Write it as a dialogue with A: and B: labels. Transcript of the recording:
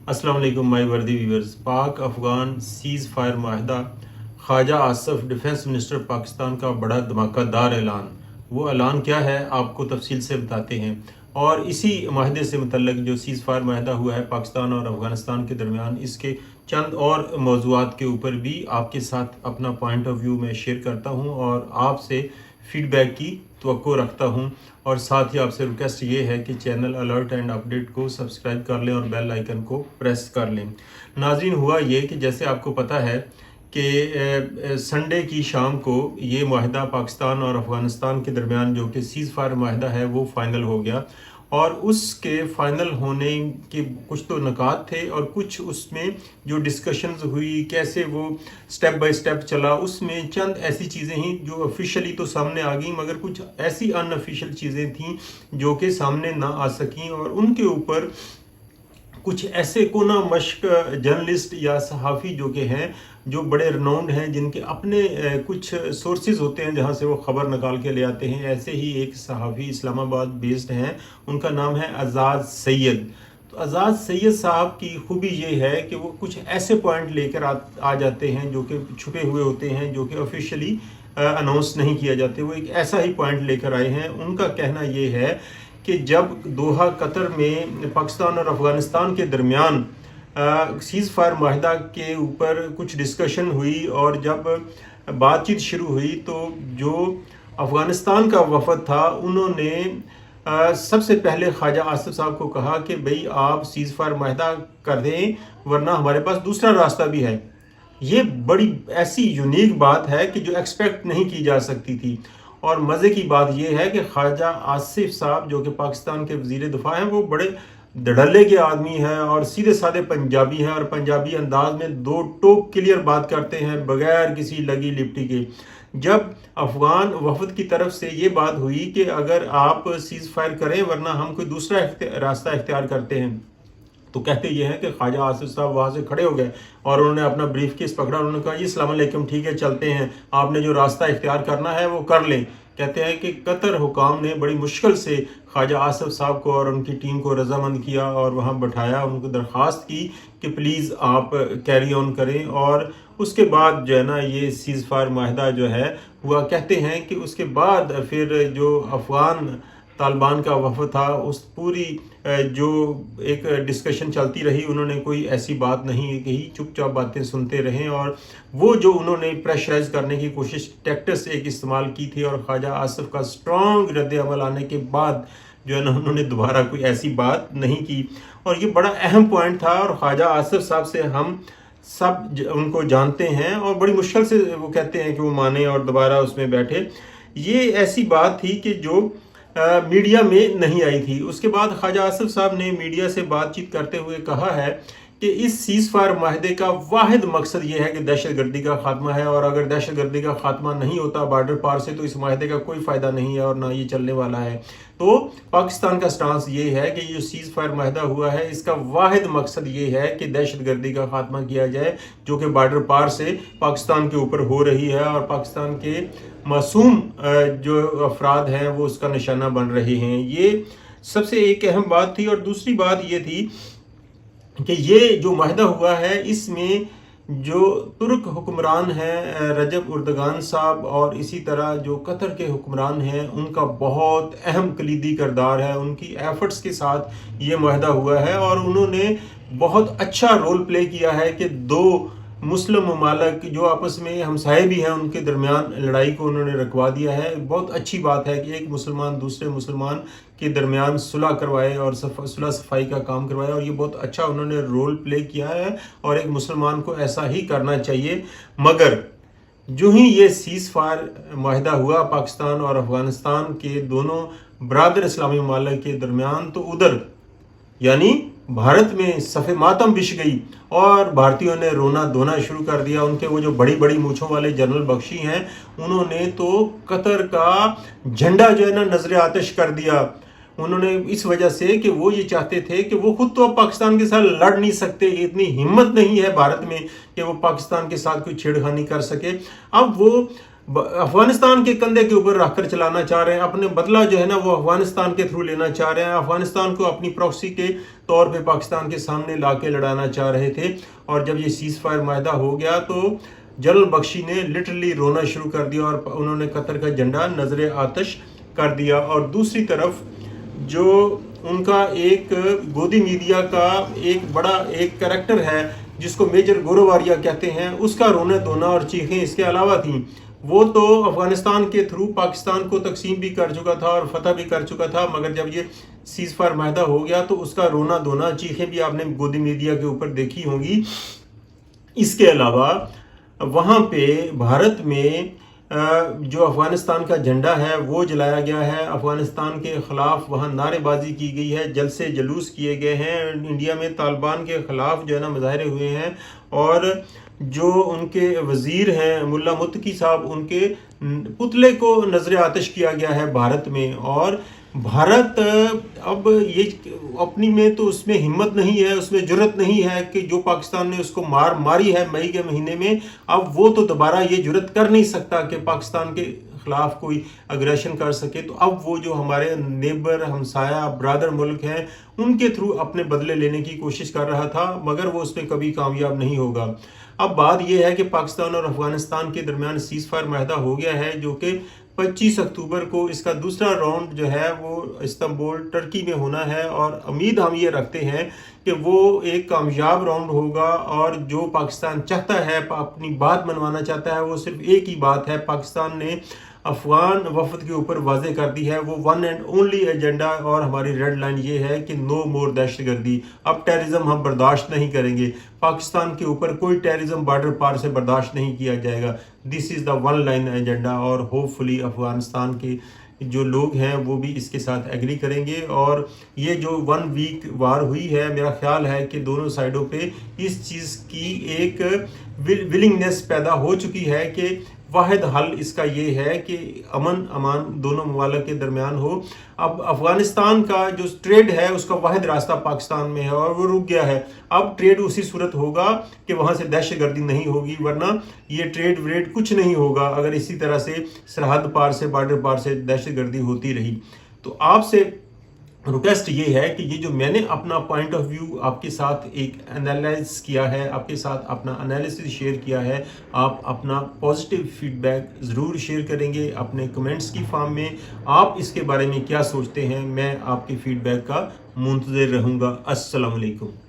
A: अस्सलाम वालेकुम माई worthy viewers. Pak Afghan ceasefire माहिदा, ख्वाजा आसिफ डिफेंस मिनिस्टर पाकिस्तान का बड़ा धमाकेदार ऐलान। वो ऐलान क्या है आपको तफसील से बताते हैं, और इसी माहिदे से मुतल्लिक जो सीज़ फायर माहिदा हुआ है पाकिस्तान और अफगानिस्तान के दरमियान, इसके चंद और मौज़ूआत के ऊपर भी आपके साथ अपना पॉइंट ऑफ व्यू में शेयर करता हूँ और आपसे फीडबैक की तवक्को रखता हूँ। और साथ ही आपसे रिक्वेस्ट ये है कि चैनल अलर्ट एंड अपडेट को सब्सक्राइब कर लें और बेल आइकन को प्रेस कर लें। नाज़रीन, हुआ ये कि जैसे आपको पता है कि संडे की शाम को ये माहिदा पाकिस्तान और अफ़गानिस्तान के दरमियान जो कि सीज़ फायर माहिदा है वो फ़ाइनल हो गया, और उसके फ़ाइनल होने के कुछ तो नकात थे और कुछ उसमें जो डिस्कशंस हुई, कैसे वो स्टेप बाय स्टेप चला, उसमें चंद ऐसी चीज़ें ही जो ऑफिशियली तो सामने आ गई, मगर कुछ ऐसी अनऑफिशियल चीज़ें थीं जो कि सामने ना आ सकीं, और उनके ऊपर कुछ ऐसे कोना मश्क जर्नलिस्ट या सहाफ़ी जो कि हैं, जो बड़े रनाउंड हैं, जिनके अपने कुछ सोर्सेज होते हैं जहाँ से वो ख़बर निकाल के ले आते हैं। ऐसे ही एक सहाफ़ी इस्लामाबाद बेस्ड हैं, उनका नाम है आज़ाद सैयद। तो आज़ाद सैयद साहब की खूबी ये है कि वो कुछ ऐसे पॉइंट लेकर आ जाते हैं जो कि छुपे हुए होते हैं, जो कि ऑफिशियली अनाउंस नहीं किया जाते। वो एक ऐसा ही पॉइंट लेकर आए हैं। उनका कहना ये है कि जब दोहा कतर में पाकिस्तान और अफ़गानिस्तान के दरमियान सीज़ फायर माहिदा के ऊपर कुछ डिस्कशन हुई और जब बातचीत शुरू हुई, तो जो अफ़गानिस्तान का वफ़द था उन्होंने सबसे पहले ख्वाजा आसिफ साहब को कहा कि भाई आप सीज़ फायर माहिदा कर दें, वरना हमारे पास दूसरा रास्ता भी है। ये बड़ी ऐसी यूनिक बात है कि जो एक्सपेक्ट नहीं की जा सकती थी। और मज़े की बात यह है कि ख्वाजा आसिफ साहब जो कि पाकिस्तान के वज़ीर दिफा हैं, वो बड़े धड़ल्ले के आदमी हैं और सीधे साधे पंजाबी हैं, और पंजाबी अंदाज में दो टोक क्लियर बात करते हैं बगैर किसी लगी लिपटी के। जब अफ़गान वफद की तरफ से ये बात हुई कि अगर आप सीज़ फायर करें वरना हम कोई दूसरा रास्ता इख्तियार करते हैं, तो कहते ये हैं कि ख्वाजा आसिफ साहब वहाँ से खड़े हो गए और उन्होंने अपना ब्रीफ केस पकड़ा। उन्होंने कहा, जी अस्सलाम वालेकुम, ठीक है चलते हैं, आपने जो रास्ता इख्तियार करना है वो कर लें। कहते हैं कि कतर हुकाम ने बड़ी मुश्किल से ख्वाजा आसिफ साहब को और उनकी टीम को रजामंद किया और वहाँ बैठाया, उनको दरख्वास्त की कि प्लीज़ आप कैरी ऑन करें। और उसके बाद जो है ना, ये सीज़ फायर माहिदा जो है हुआ। कहते हैं कि उसके बाद फिर जो अफ़गान तालिबान का वफ़द था, उस पूरी जो एक डिस्कशन चलती रही, उन्होंने कोई ऐसी बात नहीं कही, चुपचाप बातें सुनते रहें। और वो जो उन्होंने प्रेशराइज करने की कोशिश टैक्टिक्स एक इस्तेमाल की थी, और ख्वाजा आसिफ का स्ट्रॉन्ग रद्द अमल आने के बाद जो है ना, उन्होंने दोबारा कोई ऐसी बात नहीं की। और ये बड़ा अहम पॉइंट था, और ख्वाजा आसिफ साहब से हम सब उनको जानते हैं और बड़ी मुश्किल से वो कहते हैं कि वो माने और दोबारा उसमें बैठे। ये ऐसी बात थी कि जो मीडिया में नहीं आई थी। उसके बाद ख्वाजा आसिफ साहब ने मीडिया से बातचीत करते हुए कहा है कि इस सीज़ फायर माहिदे का वाहिद मकसद ये है कि दहशत गर्दी का खात्मा है, और अगर दहशत गर्दी का खात्मा नहीं होता बॉर्डर पार से, तो इस माहिदे का कोई फ़ायदा नहीं है और ना ये चलने वाला है। तो पाकिस्तान का स्टांस ये है कि ये जो सीज़ फायर माहिदा हुआ है, इसका वाहिद मकसद ये है कि दहशत गर्दी का खात्मा किया जाए, जो कि बॉर्डर पार से पाकिस्तान के ऊपर हो रही है, और पाकिस्तान के मासूम जो अफराद हैं वो उसका निशाना बन रहे हैं। ये सबसे एक अहम बात थी। और दूसरी बात ये थी कि ये जो माहिदा हुआ है, इसमें जो तुर्क हुक्मरान हैं रजब उर्दगान साहब, और इसी तरह जो कतर के हुक्मरान हैं, उनका बहुत अहम कलीदी किरदार है। उनकी एफर्ट्स के साथ ये माहिदा हुआ है, और उन्होंने बहुत अच्छा रोल प्ले किया है कि दो मुस्लिम ममालिक जो आपस में हमसाए भी हैं, उनके दरमियान लड़ाई को उन्होंने रखवा दिया है। बहुत अच्छी बात है कि एक मुसलमान दूसरे मुसलमान के दरमियान सुलह करवाए और सुलह सफाई का काम करवाए, और ये बहुत अच्छा उन्होंने रोल प्ले किया है, और एक मुसलमान को ऐसा ही करना चाहिए। मगर जो ही ये सीज़ फायर माहिदा हुआ पाकिस्तान और अफ़गानिस्तान के दोनों बरादर इस्लामी ममालिक के दरमियान, तो उधर यानी भारत में सफ़े मातम बिछ गई और भारतीयों ने रोना धोना शुरू कर दिया। उनके वो जो बड़ी बड़ी मूँछों वाले जनरल बख्शी हैं, उन्होंने तो कतर का झंडा जो है ना नजर आतिश कर दिया। उन्होंने इस वजह से कि वो ये चाहते थे कि वो खुद तो अब पाकिस्तान के साथ लड़ नहीं सकते, इतनी हिम्मत नहीं है भारत में कि वो पाकिस्तान के साथ कोई छेड़खानी कर सके। अब वो अफगानिस्तान के कंधे के ऊपर रखकर चलाना चाह रहे हैं, अपने बदला जो है ना वो अफगानिस्तान के थ्रू लेना चाह रहे हैं, अफगानिस्तान को अपनी प्रॉक्सी के तौर पे पाकिस्तान के सामने ला के लड़ाना चाह रहे थे। और जब ये सीज़ फायर माहिदा हो गया तो जनरल बख्शी ने लिटरली रोना शुरू कर दिया और उन्होंने कतर का झंडा नजर आतश कर दिया। और दूसरी तरफ जो उनका एक गोदी मीडिया का एक बड़ा एक कैरेक्टर है जिसको मेजर गोरोवारिया कहते हैं, उसका रोना धोना और चीखें इसके अलावा थी। वो तो अफगानिस्तान के थ्रू पाकिस्तान को तकसीम भी कर चुका था और फतह भी कर चुका था, मगर जब ये सीज़ फायर माहिदा हो गया तो उसका रोना धोना चीखें भी आपने गोदी मीडिया के ऊपर देखी होंगी। इसके अलावा वहाँ पे भारत में जो अफ़गानिस्तान का झंडा है वो जलाया गया है, अफ़गानिस्तान के ख़िलाफ़ वहाँ नारेबाजी की गई है, जलसे जुलूस किए गए हैं, इंडिया में तालिबान के ख़िलाफ़ जो है ना मुजाहरे हुए हैं। और जो उनके वज़ीर हैं मुल्ला मुत्तकी साहब, उनके पुतले को नजर आतिश किया गया है भारत में। और भारत अब ये अपनी में तो उसमें हिम्मत नहीं है, उसमें जुर्रत नहीं है कि जो पाकिस्तान ने उसको मारी है मई के महीने में, अब वो तो दोबारा ये जुर्रत कर नहीं सकता कि पाकिस्तान के खिलाफ कोई अग्रेशन कर सके। तो अब वो जो हमारे नेबर हमसाया ब्रादर मुल्क हैं उनके थ्रू अपने बदले लेने की कोशिश कर रहा था, मगर वो उसमें कभी कामयाब नहीं होगा। अब बात यह है कि पाकिस्तान और अफगानिस्तान के दरमियान सीज़ फायर माहिदा हो गया है, जो कि 25 अक्टूबर को इसका दूसरा राउंड जो है वो इस्तांबुल टर्की में होना है। और उम्मीद हम ये रखते हैं कि वो एक कामयाब राउंड होगा। और जो पाकिस्तान चाहता है, अपनी बात मनवाना चाहता है, वो सिर्फ एक ही बात है, पाकिस्तान ने अफगान वफद के ऊपर वाजे कर दी है, वो वन एंड ओनली एजेंडा और हमारी रेड लाइन ये है कि नो मोर दहशतगर्दी। अब टेररिज्म हम बर्दाश्त नहीं करेंगे, पाकिस्तान के ऊपर कोई टेररिज्म बॉर्डर पार से बर्दाश्त नहीं किया जाएगा। This is the one line agenda. और होपफुली अफगानिस्तान के जो लोग हैं वो भी इसके साथ एग्री करेंगे। और ये जो 1 वीक वार हुई है, मेरा ख्याल है कि दोनों साइडों पे इस चीज़ की एक विलिंगनेस पैदा हो चुकी है कि वाहिद हल इसका ये है कि अमन अमान दोनों ममालिक के दरमियान हो। अब अफ़गानिस्तान का जो ट्रेड है उसका वाहिद रास्ता पाकिस्तान में है और वो रुक गया है। अब ट्रेड उसी सूरत होगा कि वहाँ से दहशतगर्दी नहीं होगी, वरना ये ट्रेड व्रेड कुछ नहीं होगा अगर इसी तरह से सरहद पार से बॉर्डर पार से दहशतगर्दी होती रही। तो आपसे रिक्वेस्ट ये है कि ये जो मैंने अपना पॉइंट ऑफ व्यू आपके साथ एक एनालाइज किया है, आपके साथ अपना एनालिसिस शेयर किया है, आप अपना पॉजिटिव फीडबैक ज़रूर शेयर करेंगे अपने कमेंट्स की फॉर्म में। आप इसके बारे में क्या सोचते हैं, मैं आपके फीडबैक का मुंतज़िर रहूँगा। अस्सलाम वालेकुम।